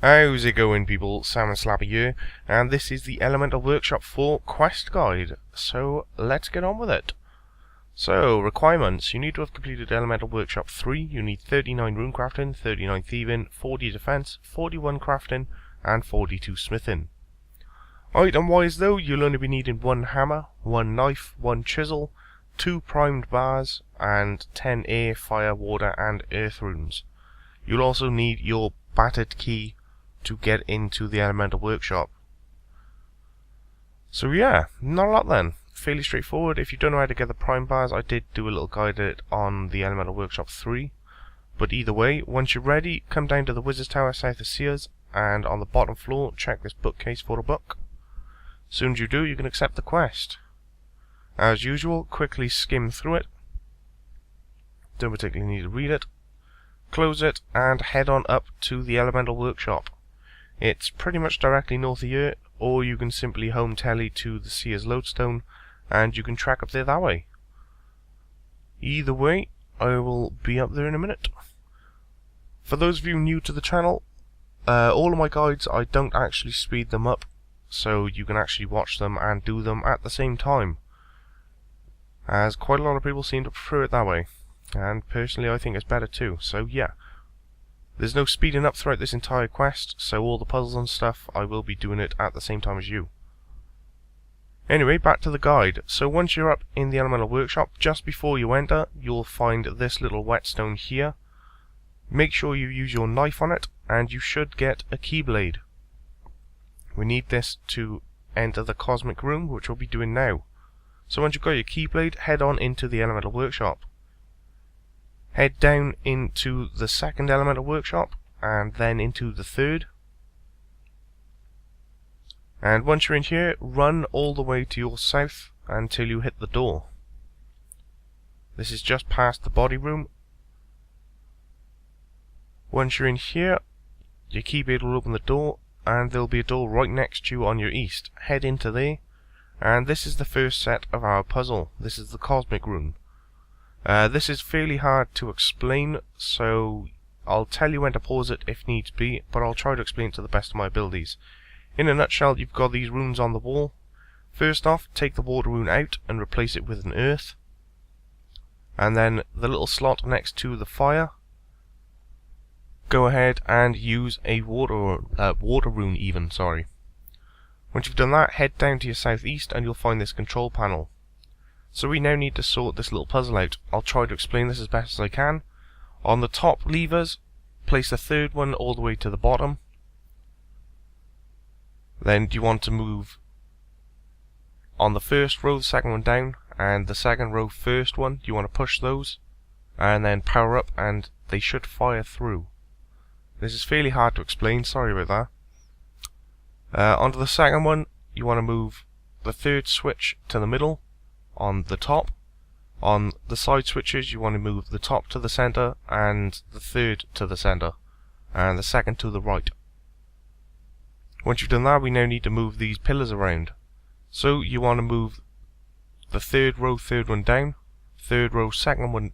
How's it going, people? Salmon Slappy here, and this is the Elemental Workshop 4 quest guide. So let's get on with it. So, requirements. You need to have completed Elemental Workshop 3. You need 39 rune crafting, 39 thieving, 40 defense, 41 crafting, and 42 smithing. Item wise though, you'll only be needing 1 hammer, 1 knife, 1 chisel, 2 primed bars, and 10 air, fire, water, and earth runes. You'll also need your battered key to get into the Elemental Workshop. So yeah, not a lot then. Fairly straightforward. If you don't know how to get the prime bars, I did do a little guide on the Elemental Workshop 3. But either way, once you're ready, come down to the Wizard's Tower south of Sears, and on the bottom floor, check this bookcase for a book. As soon as you do, you can accept the quest. As usual, quickly skim through it. Don't particularly need to read it. Close it, and head on up to the Elemental Workshop. It's pretty much directly north of here, or you can simply home tele to the Sears Lodestone, and you can track up there that way. Either way, I will be up there in a minute. For those of you new to the channel, all of my guides, I don't actually speed them up, so you can actually watch them and do them at the same time, as quite a lot of people seem to prefer it that way, and personally I think it's better too. So yeah. There's no speeding up throughout this entire quest, so all the puzzles and stuff, I will be doing it at the same time as you. Anyway, back to the guide. So once you're up in the Elemental Workshop, just before you enter, you'll find this little whetstone here. Make sure you use your knife on it, and you should get a keyblade. We need this to enter the cosmic room, which we'll be doing now. So once you've got your keyblade, head on into the Elemental Workshop. Head down into the second Elemental Workshop, and then into the third. And once you're in here, run all the way to your south until you hit the door. This is just past the body room. Once you're in here, your keyblade will open the door, and there'll be a door right next to you on your east. Head into there, and this is the first set of our puzzle. This is the cosmic room. This is fairly hard to explain, so I'll tell you when to pause it if needs be, but I'll try to explain it to the best of my abilities. In a nutshell, you've got these runes on the wall. First off, take the water rune out and replace it with an earth. And then the little slot next to the fire, go ahead and use a water rune even, sorry. Once you've done that, head down to your southeast and you'll find this control panel. So we now need to sort this little puzzle out. I'll try to explain this as best as I can. On the top levers, place the third one all the way to the bottom. Then you want to move on the first row, the second one down, and the second row, first one. You want to push those, and then power up, and they should fire through. This is fairly hard to explain, sorry about that. Onto the second one, you want to move the third switch to the middle. On the top. On the side switches, you want to move the top to the center and the third to the center and the second to the right. Once you've done that, we now need to move these pillars around. So you want to move the third row, third one down, third row, second one,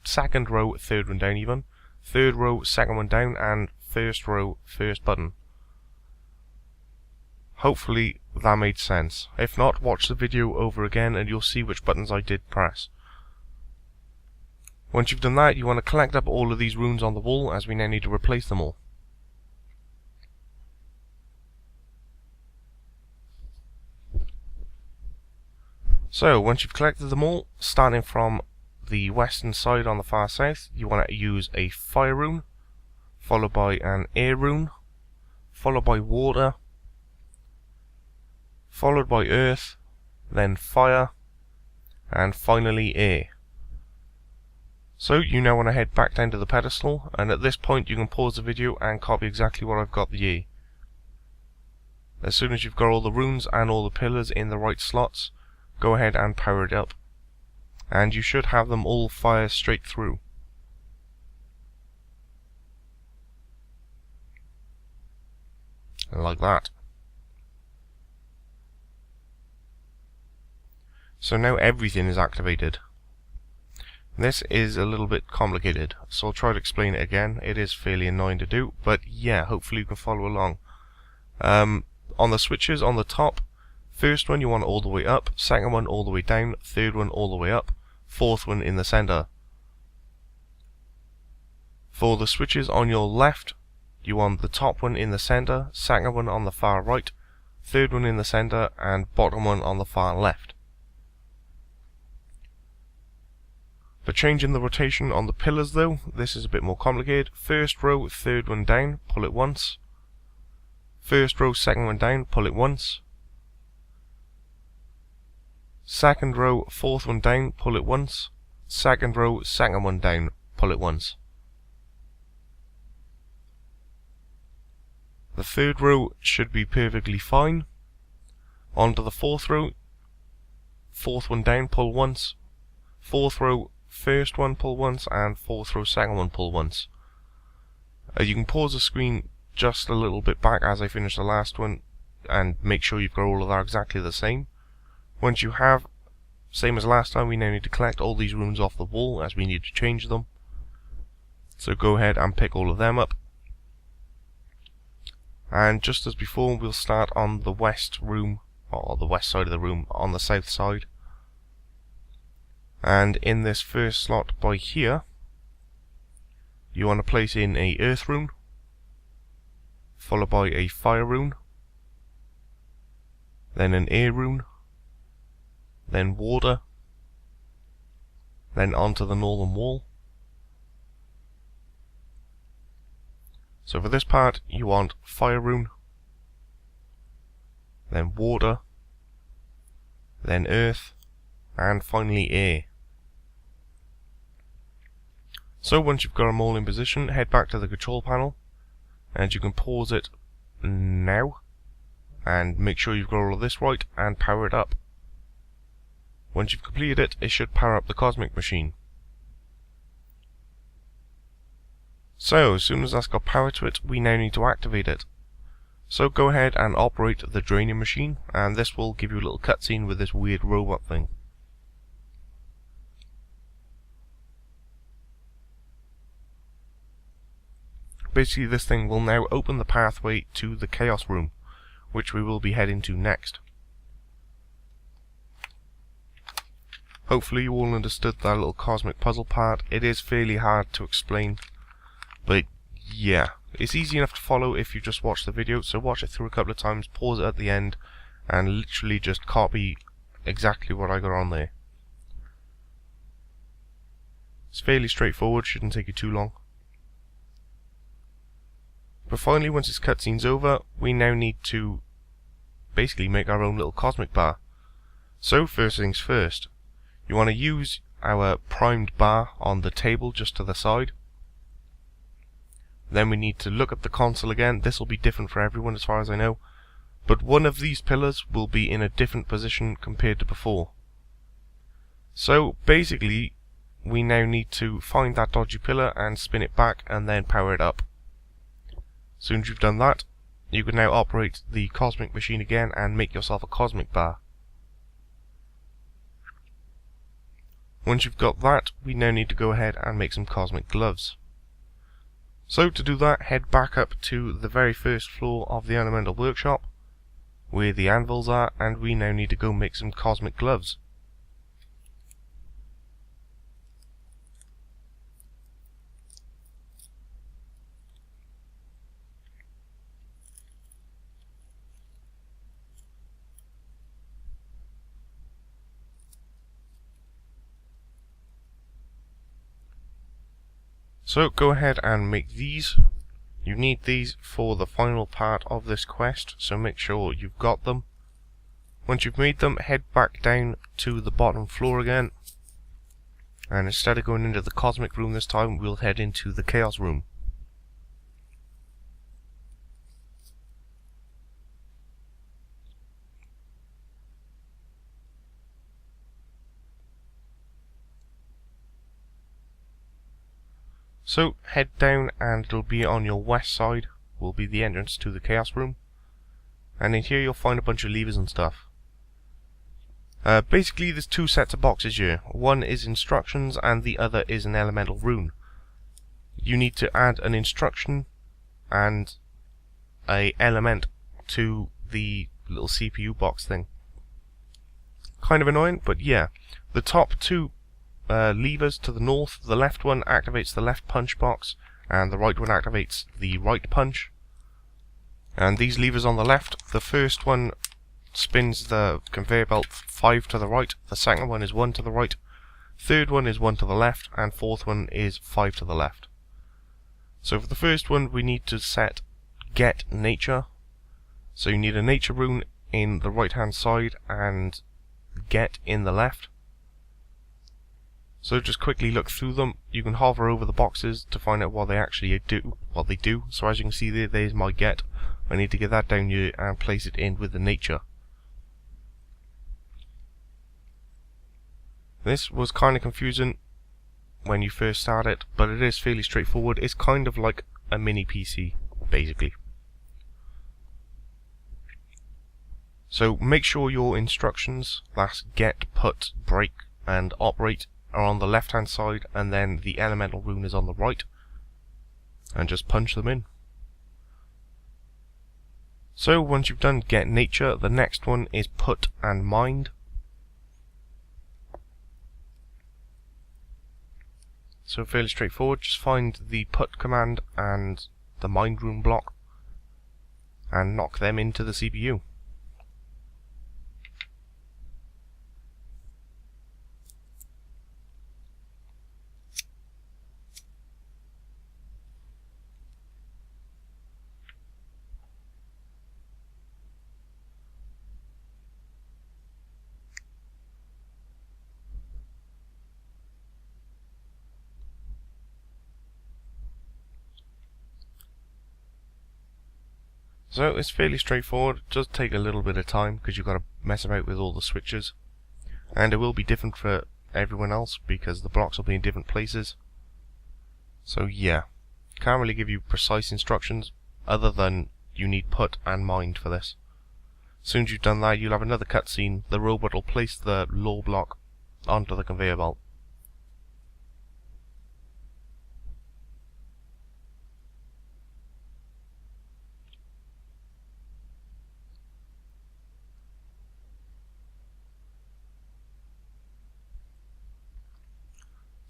second row, third one down even, third row, second one down, and first row, first button. Hopefully that made sense. If not, watch the video over again and you'll see which buttons I did press. Once you've done that, you want to collect up all of these runes on the wall, as we now need to replace them all. So, once you've collected them all, starting from the western side on the far south, you want to use a fire rune, followed by an air rune, followed by water, followed by earth, then fire, and finally air. So you now want to head back down to the pedestal, and at this point you can pause the video and copy exactly what I've got there. As soon as you've got all the runes and all the pillars in the right slots, go ahead and power it up, and you should have them all fire straight through. Like that. So now everything is activated. This is a little bit complicated, so I'll try to explain it again. It is fairly annoying to do, but yeah, hopefully you can follow along. On the switches on the top, first one you want all the way up, second one all the way down, third one all the way up, fourth one in the center. For the switches on your left, you want the top one in the center, second one on the far right, third one in the center, and bottom one on the far left. For changing the rotation on the pillars though, this is a bit more complicated. First row, third one down, pull it once. First row, second one down, pull it once. Second row, fourth one down, pull it once. Second row, second one down, pull it once. The third row should be perfectly fine. Onto the fourth row, fourth one down, pull once. Fourth row, first one pull once, and fourth row, second one pull once. You can pause the screen just a little bit back as I finish the last one and make sure you've got all of that exactly the same. Once you have, same as last time, we now need to collect all these runes off the wall as we need to change them. So go ahead and pick all of them up. And just as before, we'll start on the west room, or the west side of the room, on the south side. And in this first slot by here, you want to place in a earth rune, followed by a fire rune, then an air rune, then water, then onto the northern wall. So for this part, you want fire rune, then water, then earth, and finally air. So once you've got them all in position, head back to the control panel, and you can pause it now, and make sure you've got all of this right, and power it up. Once you've completed it, it should power up the cosmic machine. So, as soon as that's got power to it, we now need to activate it. So go ahead and operate the draining machine, and this will give you a little cutscene with this weird robot thing. Basically, this thing will now open the pathway to the Chaos Room, which we will be heading to next. Hopefully you all understood that little cosmic puzzle part. It is fairly hard to explain, but yeah, it's easy enough to follow if you just watch the video, so watch it through a couple of times, pause it at the end, and literally just copy exactly what I got on there. It's fairly straightforward, shouldn't take you too long. But finally, once this cutscene's over, we now need to basically make our own little cosmic bar. So first things first, you want to use our primed bar on the table just to the side. Then we need to look at the console again. This will be different for everyone as far as I know, but one of these pillars will be in a different position compared to before. So basically, we now need to find that dodgy pillar and spin it back and then power it up. As soon as you've done that, you can now operate the cosmic machine again and make yourself a cosmic bar. Once you've got that, we now need to go ahead and make some cosmic gloves. So to do that, head back up to the very first floor of the Elemental Workshop, where the anvils are, and we now need to go make some cosmic gloves. So go ahead and make these. You need these for the final part of this quest, so make sure you've got them. Once you've made them, head back down to the bottom floor again, and instead of going into the cosmic room this time, we'll head into the chaos room. So head down and it'll be on your west side, will be the entrance to the chaos room, and in here you'll find a bunch of levers and stuff. Basically there's two sets of boxes here. One is instructions and the other is an elemental rune. You need to add an instruction and a element to the little CPU box thing. Kind of annoying, but yeah. The top two levers to the north, the left one activates the left punch box and the right one activates the right punch. And these levers on the left, the first one spins the conveyor belt 5 to the right, the second one is 1 to the right, third one is 1 to the left, and fourth one is 5 to the left. So for the first one we need to set get nature. So you need a nature rune in the right hand side and get in the left. So just quickly look through them. You can hover over the boxes to find out what they actually do. So as you can see there's my get. I need to get that down here and place it in with the nature. This was kind of confusing when you first start it, but it is fairly straightforward. It's kind of like a mini PC, basically. So make sure your instructions, that's get, put, break, and operate, are on the left hand side, and then the elemental rune is on the right, and just punch them in. So once you've done get nature, the next one is put and mind. So fairly straightforward, just find the put command and the mind rune block and knock them into the CPU. So it's fairly straightforward. It does take a little bit of time because you've got to mess about with all the switches, and it will be different for everyone else because the blocks will be in different places. So yeah, can't really give you precise instructions other than you need put and mind for this. As soon as you've done that, you'll have another cutscene. The robot will place the lore block onto the conveyor belt.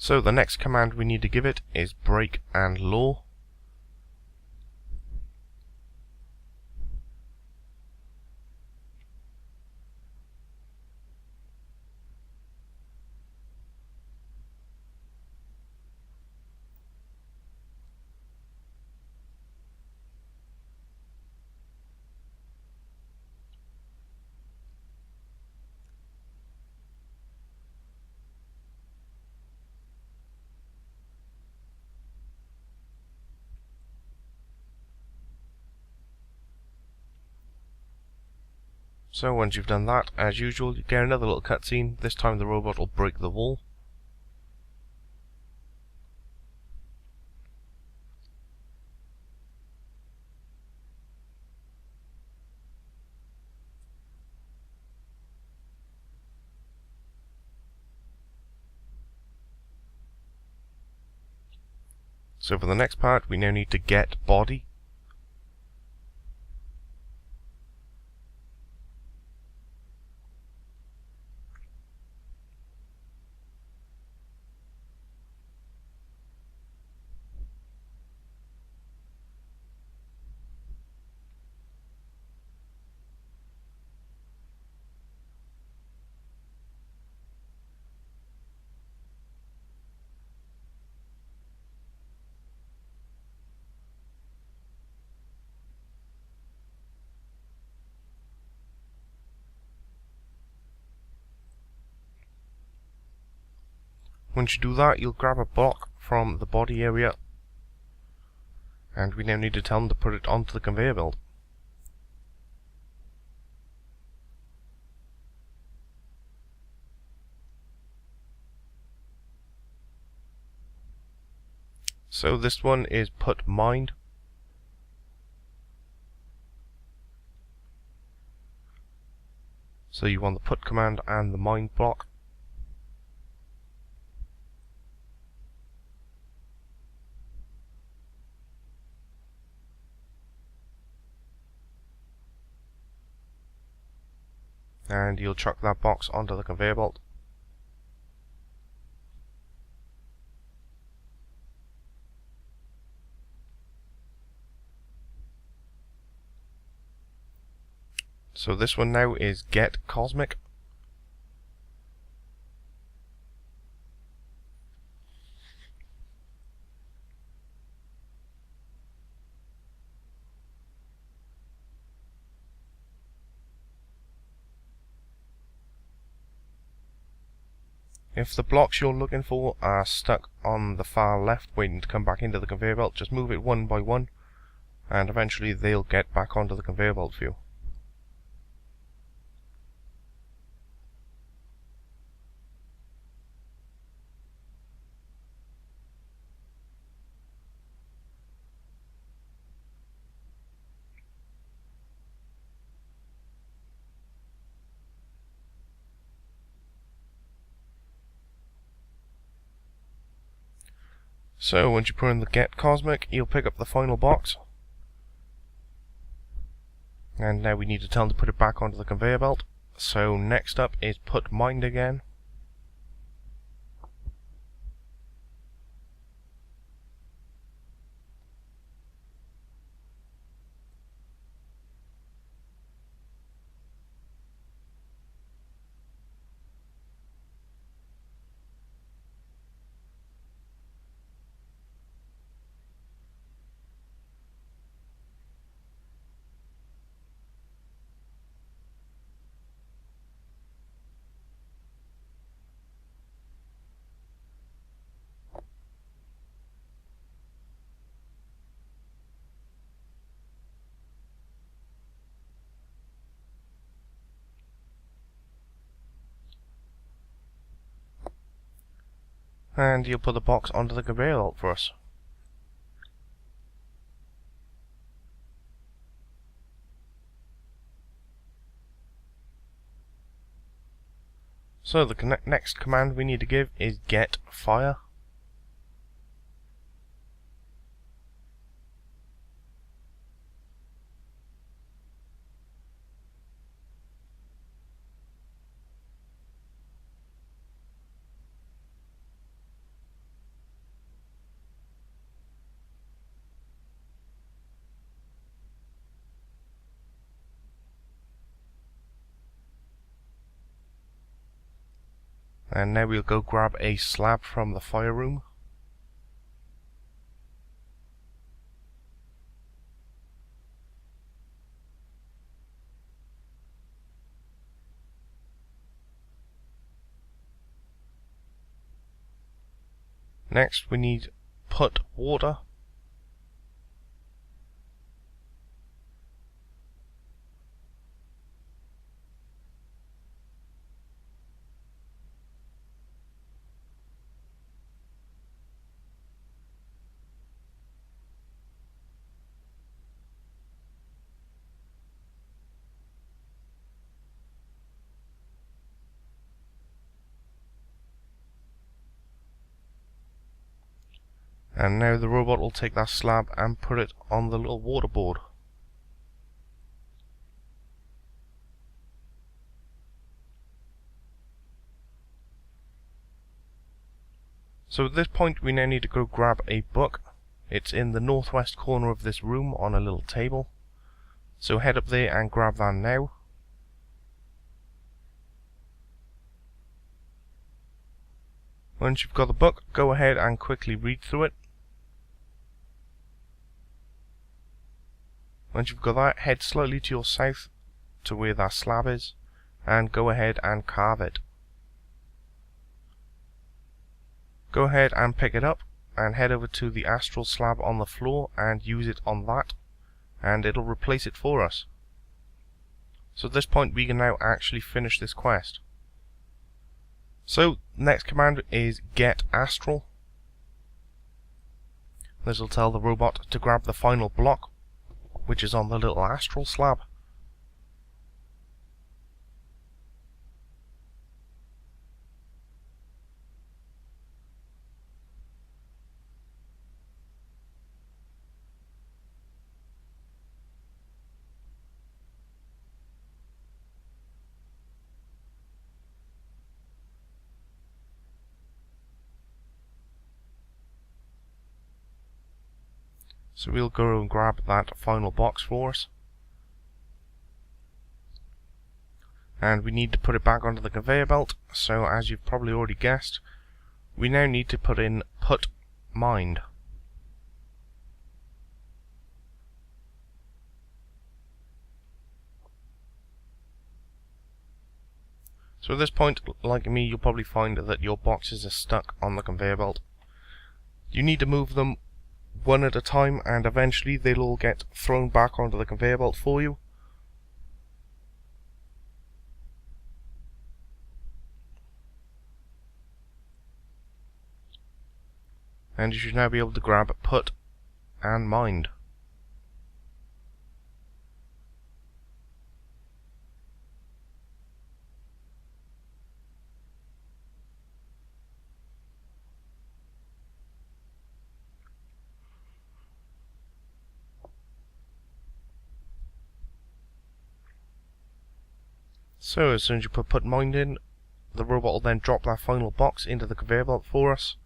So the next command we need to give it is break and lore. So once you've done that, as usual, you get another little cutscene. This time the robot will break the wall. So for the next part, we now need to get body. Once you do that, you'll grab a block from the body area, and we now need to tell them to put it onto the conveyor belt. So this one is put mind. So you want the put command and the mind block. And you'll chuck that box onto the conveyor belt. So this one now is get cosmic. If the blocks you're looking for are stuck on the far left waiting to come back into the conveyor belt, just move it one by one and eventually they'll get back onto the conveyor belt for you. So once you put in the get cosmic, you'll pick up the final box. And now we need to tell them to put it back onto the conveyor belt. So next up is put mind again. And you'll put the box onto the conveyor belt for us. So the next command we need to give is get fire. And now we'll go grab a slab from the fire room. Next we need put water. And now the robot will take that slab and put it on the little water board. So at this point we now need to go grab a book. It's in the northwest corner of this room on a little table. So head up there and grab that now. Once you've got the book, go ahead and quickly read through it. Once you've got that, head slightly to your south to where that slab is and go ahead and carve it. Go ahead and pick it up and head over to the astral slab on the floor and use it on that, and it'll replace it for us. So at this point we can now actually finish this quest. So next command is get astral. This will tell the robot to grab the final block, which is on the little astral slab. So we'll go and grab that final box for us. And we need to put it back onto the conveyor belt, so as you've probably already guessed, we now need to put in put mined. So at this point, like me, you'll probably find that your boxes are stuck on the conveyor belt. You need to move them one at a time, and eventually they'll all get thrown back onto the conveyor belt for you. And you should now be able to grab put and mined. So as soon as you put mined in, the robot will then drop that final box into the conveyor belt for us.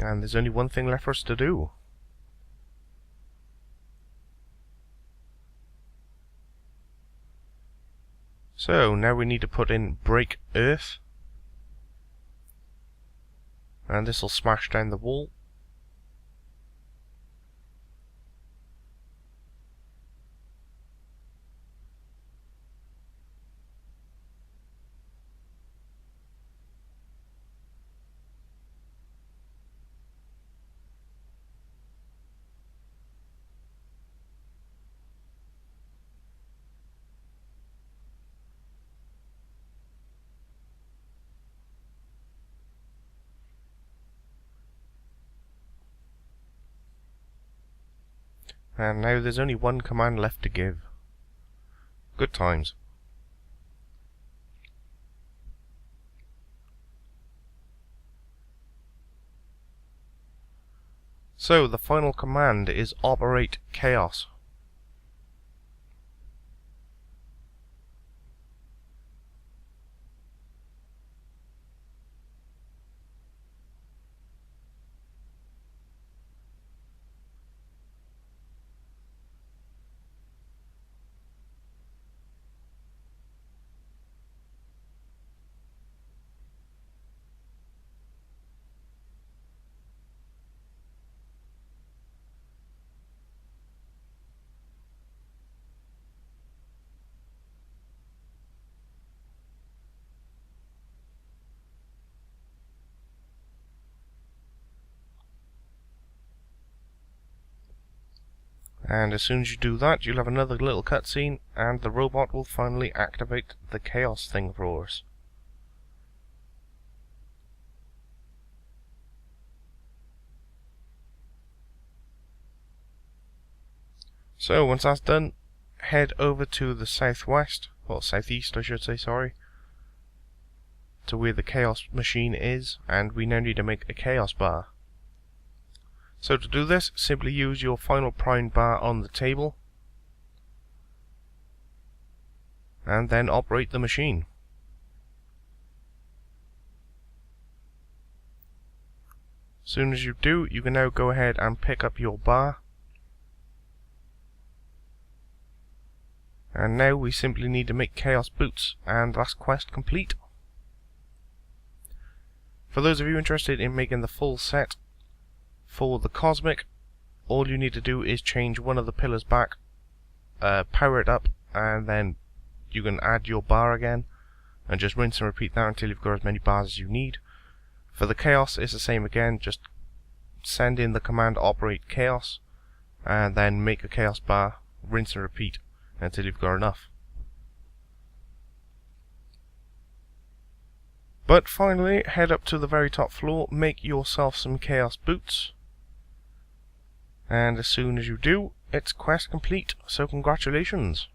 And there's only one thing left for us to do. So now we need to put in break earth, and this will smash down the wall. And now there's only one command left to give. Good times. So the final command is operate chaos. And as soon as you do that, you'll have another little cutscene, and the robot will finally activate the chaos thing for us. So once that's done, head over to the southwest, or southeast I should say, sorry, to where the chaos machine is, and we now need to make a chaos bar. So to do this, simply use your final prime bar on the table, and then operate the machine. As soon as you do, you can now go ahead and pick up your bar. And now we simply need to make chaos boots, and that's quest complete. For those of you interested in making the full set for the cosmic, all you need to do is change one of the pillars back, power it up, and then you can add your bar again, and just rinse and repeat that until you've got as many bars as you need. For the chaos, it's the same again, just send in the command operate chaos, and then make a chaos bar, rinse and repeat until you've got enough. But finally, head up to the very top floor, make yourself some chaos boots, and as soon as you do, it's quest complete, so congratulations.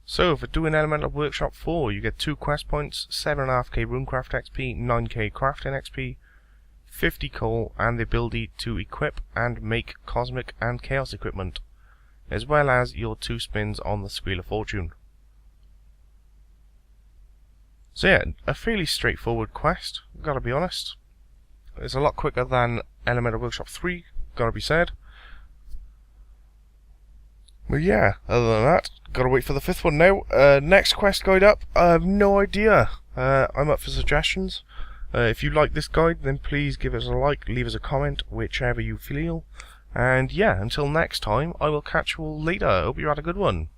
So for doing Elemental Workshop 4, you get 2 quest points, 7.5k runecraft XP, 9k crafting XP, 50 coal, and the ability to equip and make cosmic and chaos equipment, as well as your 2 spins on the Wheel of Fortune. So yeah, a fairly straightforward quest, gotta be honest. It's a lot quicker than Elemental Workshop 3, gotta be said. But yeah, other than that, gotta wait for the 5th one now. Next quest guide up, I have no idea. I'm up for suggestions. If you like this guide, then please give us a like, leave us a comment, whichever you feel. And yeah, until next time, I will catch you all later. Hope you had a good one.